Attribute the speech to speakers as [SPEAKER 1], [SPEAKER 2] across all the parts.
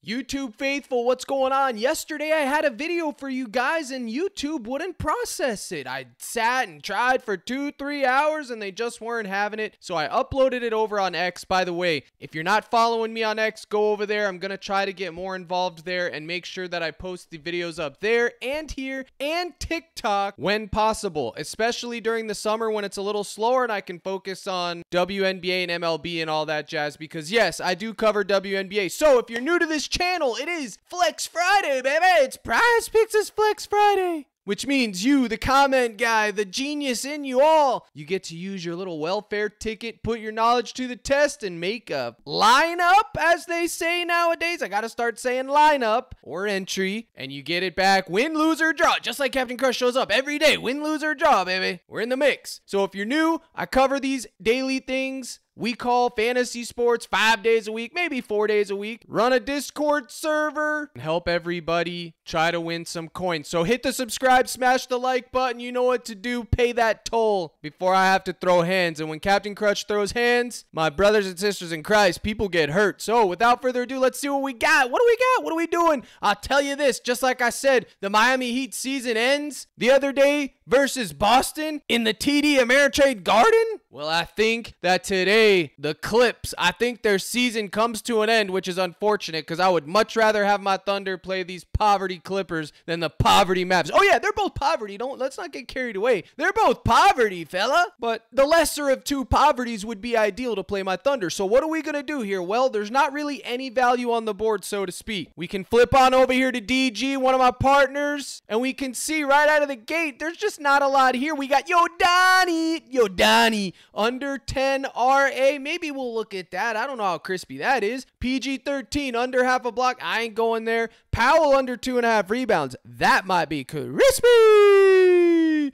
[SPEAKER 1] YouTube faithful, what's going on? Yesterday I had a video for you guys and YouTube wouldn't process it. I sat and tried for 2-3 hours and they just weren't having it. So I uploaded it over on X. By the way, if you're not following me on X, go over there. I'm going to try to get more involved there and make sure that I post the videos up there and here and TikTok when possible, especially during the summer when it's a little slower and I can focus on WNBA and MLB and all that jazz, because yes, I do cover WNBA. So if you're new to this channel, it is Flex Friday, baby. It's PrizePicks Flex Friday, which means you, the comment guy, the genius in you all, you get to use your little welfare ticket, put your knowledge to the test, and make a lineup, as they say nowadays. I gotta start saying lineup or entry, and you get it back, win, lose, or draw, just like Captain Crush shows up every day. Win, lose, or draw, baby. We're in the mix. So if you're new, I cover these daily things we call fantasy sports 5 days a week, maybe 4 days a week. Run a Discord server and help everybody try to win some coins. So hit the subscribe, smash the like button. You know what to do. Pay that toll before I have to throw hands. And when Captain Crutch throws hands, my brothers and sisters in Christ, people get hurt. So without further ado, let's see what we got. What do we got? What are we doing? I'll tell you this, just like I said, the Miami Heat season ends the other day versus Boston in the TD Ameritrade Garden. Well, I think that today, the Clips, I think their season comes to an end, which is unfortunate because I would much rather have my Thunder play these poverty Clippers than the poverty Mavs. Oh yeah, they're both poverty. Let's not get carried away. They're both poverty, fella. But the lesser of two poverties would be ideal to play my Thunder. So what are we going to do here? Well, there's not really any value on the board, so to speak. We can flip on over here to DG, one of my partners, and we can see right out of the gate, there's just not a lot here. We got Yo Donnie, under 10 RA. Maybe we'll look at that. I don't know how crispy that is. PG-13, under half a block. I ain't going there. Powell, under 2.5 rebounds. That might be crispy.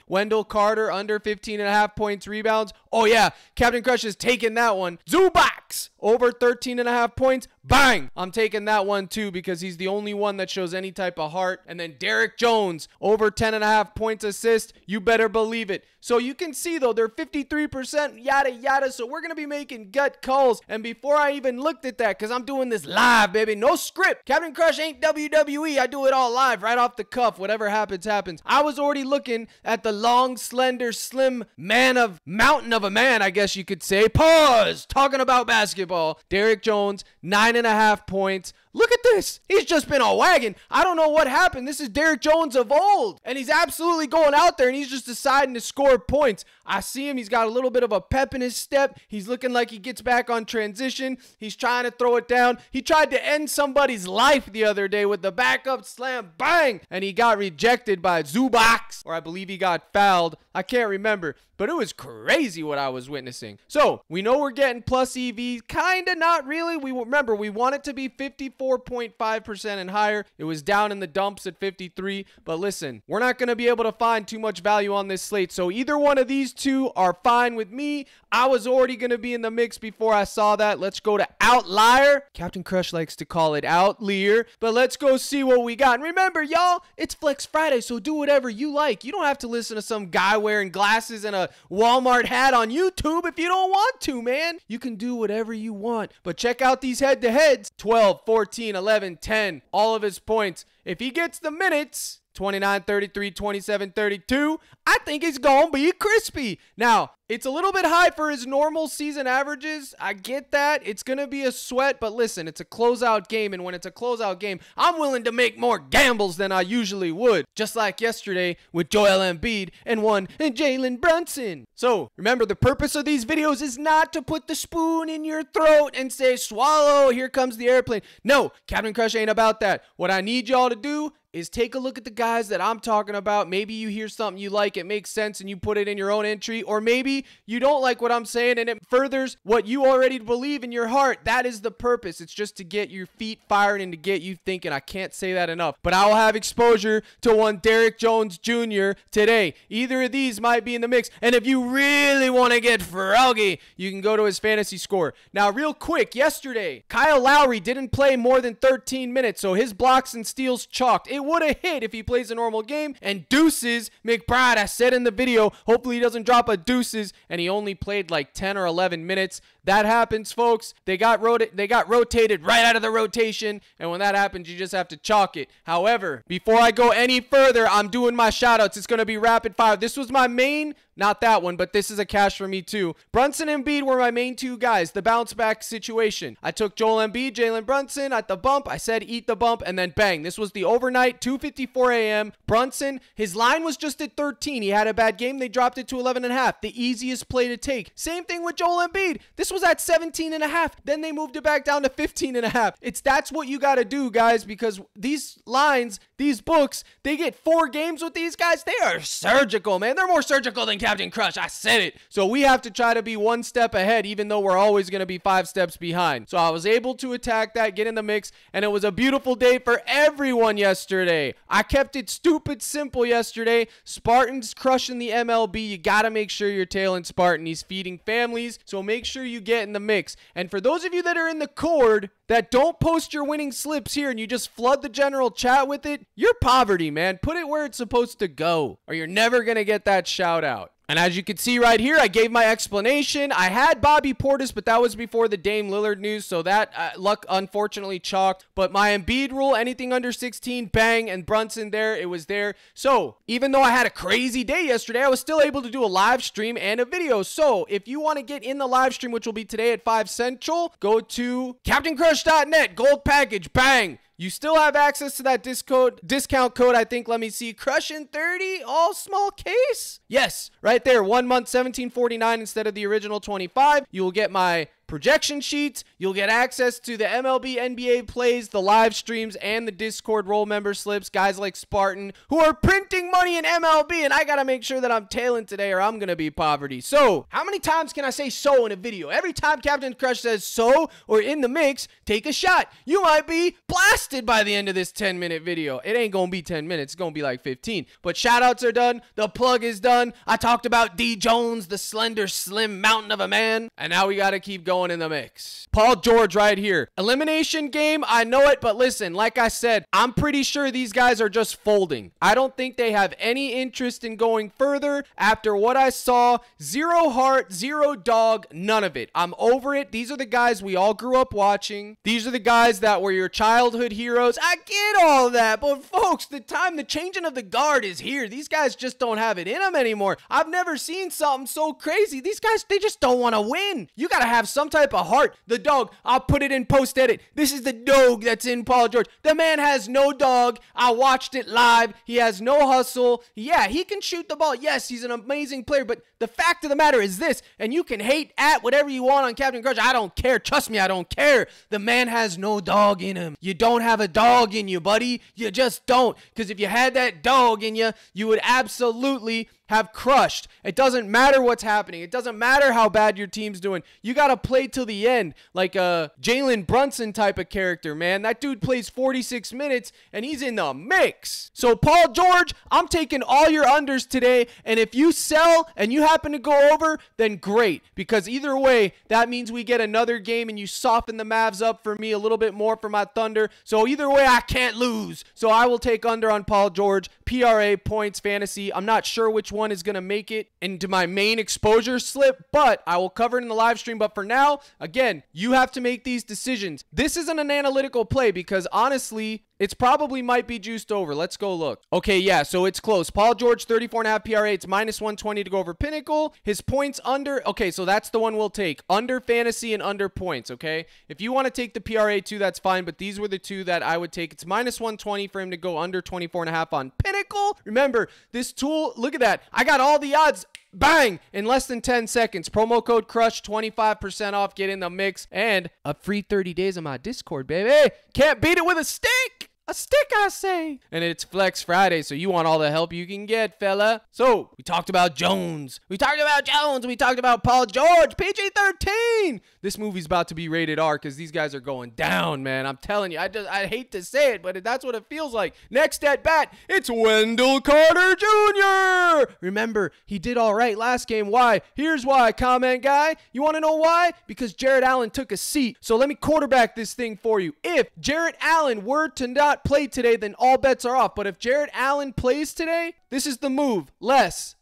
[SPEAKER 1] Wendell Carter, under 15.5 points, rebounds. Oh yeah, Captain Crush is taking that one. Zubac, over 13.5 points. Bang! I'm taking that one too because he's the only one that shows any type of heart. And then Derek Jones, over 10.5 points assist. You better believe it. So you can see though, they're 53%, yada yada. So we're going to be making gut calls. And before I even looked at that, because I'm doing this live, baby, no script. Captain Crush ain't WWE. I do it all live, right off the cuff. Whatever happens, happens. I was already looking at the long, slender, slim mountain of a man, I guess you could say. Pause! Talking about basketball. Derek Jones, 9.5 points. Look at this. He's just been a wagon. I don't know what happened. This is Derek Jones of old. And he's absolutely going out there and he's just deciding to score points. I see him. He's got a little bit of a pep in his step. He's looking like he gets back on transition. He's trying to throw it down. He tried to end somebody's life the other day with the backup slam. Bang! And he got rejected by Zubac, or I believe he got fouled. I can't remember. But it was crazy what I was witnessing. So we know we're getting plus EV. Kinda, not really. We remember we want it to be 54.5% and higher. It was down in the dumps at 53. But listen, we're not going to be able to find too much value on this slate. So either one of these two are fine with me. I was already going to be in the mix before I saw that. Let's go to Outlier. Captain Crush likes to call it Outlier. But let's go see what we got. And remember, y'all, it's Flex Friday, so do whatever you like. You don't have to listen to some guy wearing glasses and a Walmart hat on YouTube if you don't want to, man. You can do whatever you want. But check out these head-to-heads. 12, 14, 11, 10. All of his points. If he gets the minutes, 29, 33, 27, 32, I think it's going to be crispy. Now, it's a little bit high for his normal season averages. I get that. It's going to be a sweat, but listen, it's a closeout game, and when it's a closeout game, I'm willing to make more gambles than I usually would, just like yesterday with Joel Embiid and Jalen Brunson. So, remember, the purpose of these videos is not to put the spoon in your throat and say, swallow, here comes the airplane. No, Captain Crush ain't about that. What I need y'all to do is take a look at the guys that I'm talking about. Maybe you hear something you like, it makes sense, and you put it in your own entry, or maybe you don't like what I'm saying and it furthers what you already believe in your heart. That is the purpose. It's just to get your feet fired and to get you thinking. I can't say that enough. But I will have exposure to one Derek Jones Jr. today. Either of these might be in the mix. And if you really want to get froggy, you can go to his fantasy score. Now, real quick, yesterday, Kyle Lowry didn't play more than 13 minutes, so his blocks and steals chalked. It would have hit if he plays a normal game. And Deuces McBride, I said in the video, hopefully he doesn't drop a Deuces, and he only played like 10 or 11 minutes. That happens, folks. They got rotated right out of the rotation, and when that happens, you just have to chalk it. However, before I go any further, I'm doing my shout-outs. It's going to be rapid fire. This was my main, not that one, but this is a cash for me too. Brunson and Embiid were my main two guys, the bounce back situation. I took Joel Embiid, Jalen Brunson at the bump. I said eat the bump, and then bang. This was the overnight, 2:54 a.m. Brunson, his line was just at 13. He had a bad game. They dropped it to 11.5. The easiest play to take. Same thing with Joel Embiid. This was at 17.5. Then they moved it back down to 15.5. That's what you got to do, guys, because these lines, these books, they get 4 games with these guys. They are surgical, man. They're more surgical than Captain Crush. I said it. So we have to try to be 1 step ahead, even though we're always going to be 5 steps behind. So I was able to attack that, get in the mix, and it was a beautiful day for everyone yesterday. I kept it stupid simple yesterday. Spartan's crushing the MLB. You got to make sure you're tailing Spartan. He's feeding families, so make sure you get in the mix. And for those of you that are in the cord that don't post your winning slips here and you just flood the general chat with it, you're poverty, man. Put it where it's supposed to go, or you're never going to get that shout out. And as you can see right here, I gave my explanation. I had Bobby Portis, but that was before the Dame Lillard news, so that luck unfortunately chalked. But my Embiid rule, anything under 16, bang, and Brunson there, it was there. So even though I had a crazy day yesterday, I was still able to do a live stream and a video. So if you want to get in the live stream, which will be today at 5 Central, go to CaptainCrush.net, gold package, bang. You still have access to that discount code, I think. Let me see. Crushin' 30, all small case. Yes, right there. 1 month, $17.49 instead of the original $25. You will get my projection sheets. You'll get access to the MLB, NBA plays, the live streams, and the Discord role member slips. Guys like Spartan who are printing money in MLB, and I gotta make sure that I'm tailing today or I'm gonna be poverty. So, how many times can I say so in a video? Every time Captain Crush says so or in the mix, take a shot. You might be blasted by the end of this 10-minute video. It ain't gonna be 10 minutes. It's gonna be like 15. But shout-outs are done. The plug is done. I talked about D. Jones, the slender, slim mountain of a man. And now we gotta keep going in the mix. Paul George right here. Elimination game, I know it, but listen, like I said, I'm pretty sure these guys are just folding. I don't think they have any interest in going further after what I saw. 0 heart, 0 dog, none of it. I'm over it. These are the guys we all grew up watching. These are the guys that were your childhood heroes. I get all that, but folks, the changing of the guard is here. These guys just don't have it in them anymore. I've never seen something so crazy. These guys, they just don't want to win. You got to have some type of heart. The dog, I'll put it in post edit. This is the dog that's in Paul George. The man has no dog. I watched it live. He has no hustle. Yeah, he can shoot the ball. Yes, he's an amazing player, but the fact of the matter is this, and you can hate at whatever you want on Captain Crush. I don't care. Trust me, I don't care. The man has no dog in him. You don't have a dog in you, buddy. You just don't. Because if you had that dog in you, you would absolutely have crushed. It doesn't matter what's happening. It doesn't matter how bad your team's doing. You got to play till the end, like a Jalen Brunson type of character, man. That dude plays 46 minutes, and he's in the mix. So, Paul George, I'm taking all your unders today, and if you sell and you happen to go over, then great, because either way, that means we get another game, and you soften the Mavs up for me a little bit more for my Thunder. So, either way, I can't lose. So, I will take under on Paul George, PRA, points, fantasy. I'm not sure which one is going to make it into my main exposure slip, but I will cover it in the live stream. But for now, again, you have to make these decisions. This isn't an analytical play because honestly, it's probably might be juiced over. Let's go look. Okay, yeah, so it's close. Paul George, 34.5 PRA. It's minus 120 to go over Pinnacle. His points under. Okay, so that's the one we'll take. Under fantasy and under points, okay? If you want to take the PRA too, that's fine, but these were the two that I would take. It's minus 120 for him to go under 24.5 on Pinnacle. Remember, this tool, look at that. I got all the odds. Bang! In less than 10 seconds. Promo code CRUSH, 25% off. Get in the mix. And a free 30 days on my Discord, baby. Can't beat it with a stick. A stick, I say. And it's Flex Friday, so you want all the help you can get, fella. So, we talked about Jones. We talked about Paul George, PG-13. This movie's about to be rated R because these guys are going down, man. I'm telling you, I hate to say it, but that's what it feels like. Next at bat, it's Wendell Carter Jr. Remember, he did all right last game. Why? Here's why, comment guy. You want to know why? Because Jarrett Allen took a seat. So let me quarterback this thing for you. If Jarrett Allen were to not play today, then all bets are off. But if Jarrett Allen plays today, this is the move. Less.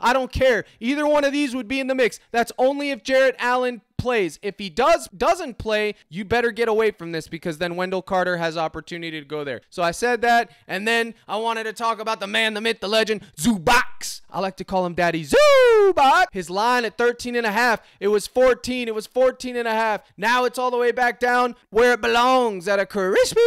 [SPEAKER 1] I don't care. Either one of these would be in the mix. That's only if Jarrett Allen plays. If he doesn't play, you better get away from this, because then Wendell Carter has opportunity to go there. So I said that, and then I wanted to talk about the man, the myth, the legend, Zubac. I like to call him Daddy Zubac. His line at 13.5. It was 14. It was 14.5. Now it's all the way back down where it belongs, at a crispy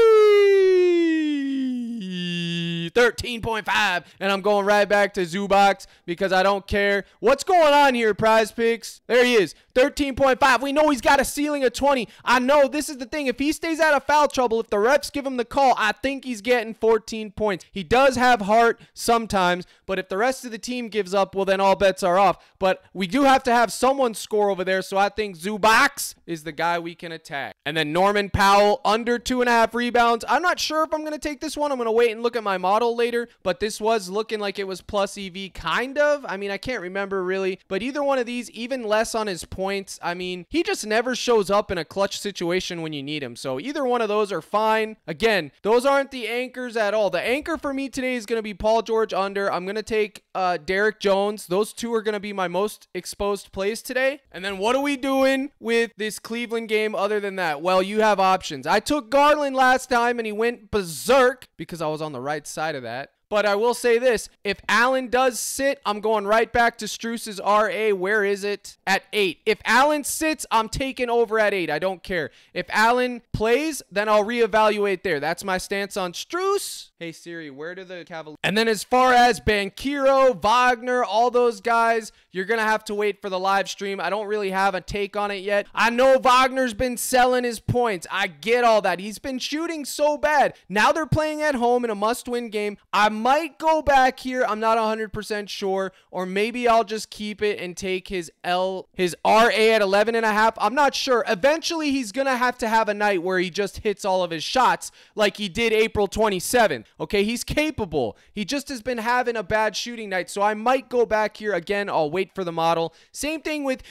[SPEAKER 1] 13.5, and I'm going right back to Zubac because I don't care. What's going on here, Prize Picks? There he is, 13.5. We know he's got a ceiling of 20. I know this is the thing. If he stays out of foul trouble, if the refs give him the call, I think he's getting 14 points. He does have heart sometimes, but if the rest of the team gives up, well, then all bets are off. But we do have to have someone score over there, so I think Zubac is the guy we can attack. And then Norman Powell, under 2.5 rebounds. I'm not sure if I'm going to take this one. I'm going to wait and look at my model later, but this was looking like it was plus EV, kind of. I mean, I can't remember really, but either one of these, even less on his points. I mean, he just never shows up in a clutch situation when you need him, so either one of those are fine. Again, those aren't the anchors at all. The anchor for me today is going to be Paul George under. I'm going to take Derek Jones. Those two are going to be my most exposed plays today. And then what are we doing with this Cleveland game other than that? Well, you have options. I took Garland last time and he went berserk because I was on the right side of that. But I will say this, if Allen does sit, I'm going right back to Strus's RA. Where is it? At 8. If Allen sits, I'm taking over at 8. I don't care. If Allen plays, then I'll reevaluate there. That's my stance on Strus. Hey Siri, where do the Cavaliers... And then as far as Banchero, Wagner, all those guys, you're going to have to wait for the live stream. I don't really have a take on it yet. I know Wagner's been selling his points. I get all that. He's been shooting so bad. Now they're playing at home in a must-win game. I might go back here. I'm not 100% sure. Or maybe I'll just keep it and take his RA at 11.5. I'm not sure. Eventually, he's going to have a night where he just hits all of his shots like he did April 27th. Okay, he's capable. He just has been having a bad shooting night, so I might go back here again. I'll wait for the model. Same thing with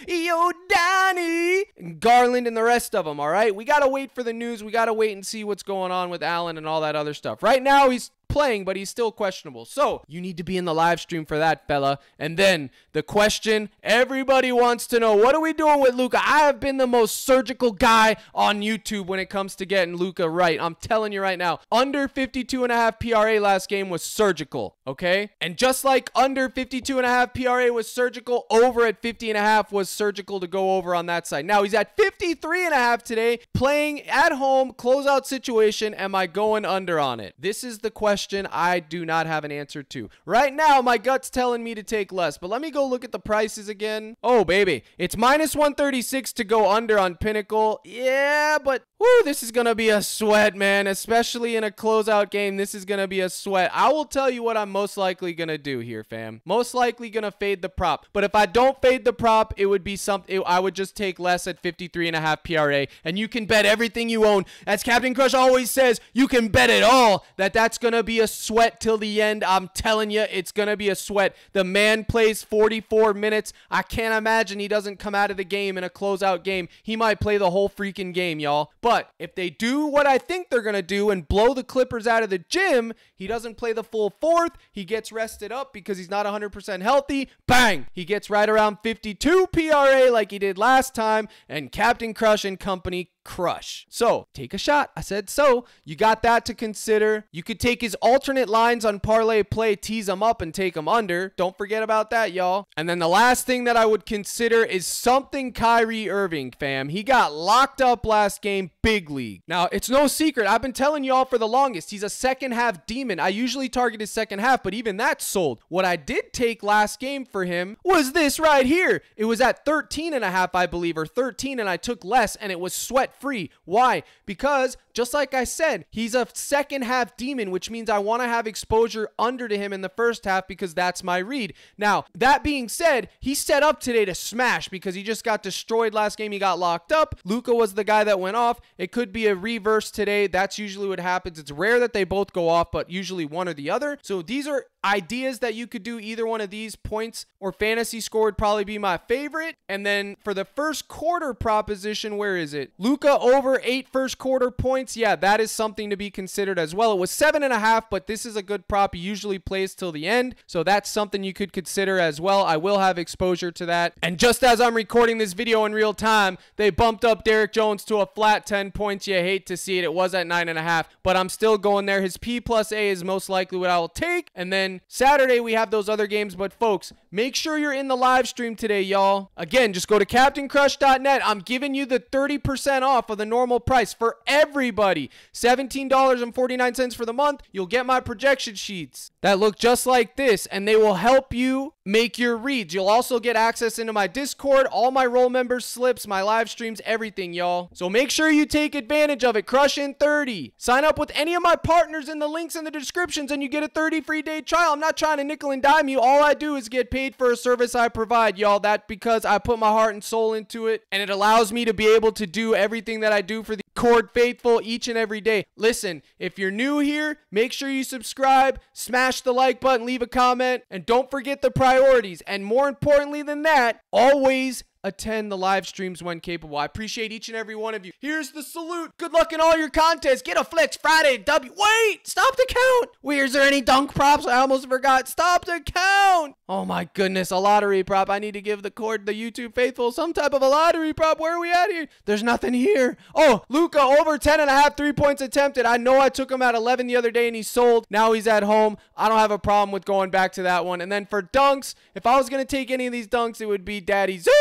[SPEAKER 1] Donnie, Garland, and the rest of them, all right? We got to wait for the news. We got to wait and see what's going on with Allen and all that other stuff. Right now, he's playing, but he's still questionable. So you need to be in the live stream for that, fella. And then the question everybody wants to know, what are we doing with Luka? I have been the most surgical guy on YouTube when it comes to getting Luka right. I'm telling you right now, under 52.5 PRA last game was surgical, okay? And just like under 52.5 PRA was surgical, over at 50.5 was surgical to go over on that side. Now he's at 53.5 today, playing at home, closeout situation. Am I going under on it? This is the question I do not have an answer to. Right now, my gut's telling me to take less, but let me go look at the prices again. Oh, baby. It's minus 136 to go under on Pinnacle. Yeah, but whoo, this is going to be a sweat, man. Especially in a closeout game, this is going to be a sweat. I will tell you what I'm most likely going to do here, fam. Most likely going to fade the prop. But if I don't fade the prop, it would be something. I would just take less at 53.5 PRA. And you can bet everything you own. As Captain Crush always says, you can bet it all that's going to be a sweat till the end. I'm telling you, it's going to be a sweat. The man plays 44 minutes. I can't imagine he doesn't come out of the game in a closeout game. He might play the whole freaking game, y'all. But if they do what I think they're going to do and blow the Clippers out of the gym, he doesn't play the full fourth. He gets rested up because he's not 100% healthy. Bang! He gets right around 52 PRA like he did last time, and Captain Crush and company crush. So take a shot. I said so. You got that to consider. You could take his alternate lines on parlay play, tease him up and take him under. Don't forget about that, y'all. And then the last thing that I would consider is something Kyrie Irving, fam. He got locked up last game, big league. Now, it's no secret. I've been telling y'all for the longest, he's a second half demon. I usually target his second half, but even that sold. What I did take last game for him was this right here. It was at 13.5, I believe, or 13, and I took less, and it was sweat free. Why? Because just like I said, he's a second half demon, which means I want to have exposure under to him in the first half because that's my read. Now, that being said, he's set up today to smash because he just got destroyed last game. He got locked up. Luka was the guy that went off, It could be a reverse today. That's usually what happens. It's rare that they both go off, but usually one or the other. So these are ideas that you could do. Either one of these, points or fantasy score, would probably be my favorite. And then for the first quarter proposition, where is it? Luka over 8 first quarter points. Yeah, that is something to be considered as well. It was 7.5, but this is a good prop. He usually plays till the end, so that's something you could consider as well. I will have exposure to that. And just as I'm recording this video in real time, they bumped up Derrick Jones to a flat 10 points. You hate to see it. It was at 9.5, but I'm still going there. His P+A is most likely what I will take. And then Saturday we have those other games. But folks, make sure you're in the live stream today, y'all. Again, just go to captaincrush.net. I'm giving you the 30% off of the normal price for everybody. $17.49 for the month. You'll get my projection sheets that look just like this, and they will help you make your reads. You'll also get access into my Discord, all my roll members slips, my live streams, everything, y'all. So make sure you take advantage of it. Crush in 30. Sign up with any of my partners in the links in the descriptions and you get a 30 free day trial. I'm not trying to nickel and dime you. All I do is get paid for a service I provide, y'all. That because I put my heart and soul into it, and it allows me to be able to do everything that I do for the Cord faithful each and every day. Listen, if you're new here, make sure you subscribe, smash the like button, leave a comment, and don't forget the priorities. And more importantly than that, always attend the live streams when capable. I appreciate each and every one of you. Here's the salute. Good luck in all your contests. Get a Flex Friday W. Wait, stop the count. Wait, is there any dunk props? I almost forgot. Stop the count. Oh my goodness, a lottery prop. I need to give the YouTube faithful some type of a lottery prop. Where are we at here? There's nothing here. Oh, Luka over 10.5 3 points attempted. I know I took him at 11 the other day and he sold. Now he's at home. I don't have a problem with going back to that one. And then for dunks, if I was going to take any of these dunks, it would be Daddy Zoo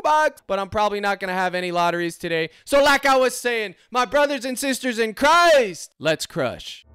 [SPEAKER 1] box, but I'm probably not going to have any lotteries today. So like I was saying, my brothers and sisters in Christ, let's crush.